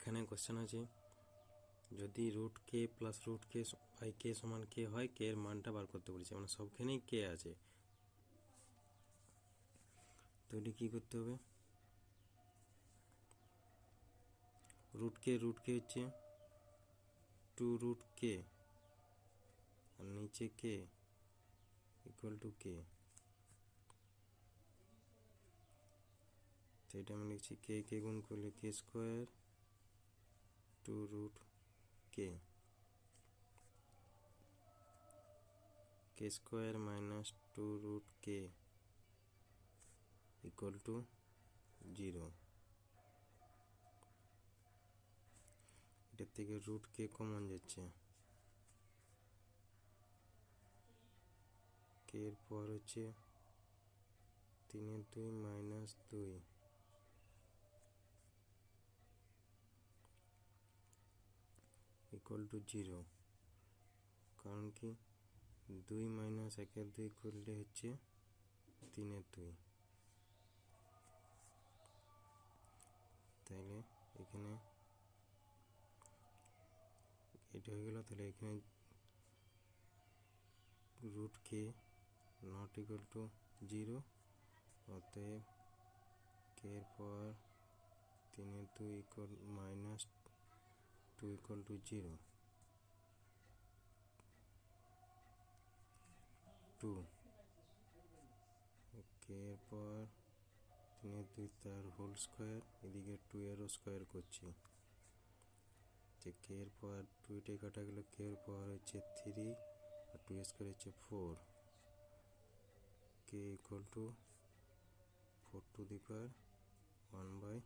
এখানে কোশ্চেন আছে যদি root k plus root k by k সমান কে হয়, কে এর মানটা বার করতে বলেছে, মানে সবখানেই কে আছে। তো এটি কী করতে হবে, রুট কে হচ্ছে 2 রুট কে আর নিচে কে ইকুয়াল টু কে। তো এটা আমি লিখছি কে গুণ করলে k square 2 root k square minus 2 root k equal to 0। এটার থেকে রুট কে কমন যাচ্ছে, কে এর পর হচ্ছে 3/2 মাইনাস 2 ইকুয়াল টু 0। কারণ কি 2 মাইনাস 1/2 করলে হচ্ছে 3/2। তাইলে এখানে এটা হয়ে গেল। তাহলে এখানে root k not equal to 0, অতএব কে এর পর 3/2 equal minus 2 equal to 0। 2 k এর পর 3/2 তার হোল স্কোয়ার, এদিকে 2 এরও স্কোয়ার করছি। যে কে এর পর 2টা কাটা গেল, কে এর পর হচ্ছে 3 আর 2 স্কোয়ার হচ্ছে 4, কে ইকুয়াল টু 4 টু দি পাওয়ার 1/3।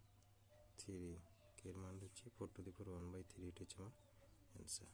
কে এর মান হচ্ছে 4 টু দি পাওয়ার 1/3। এটা হচ্ছে আমার অ্যান্সার।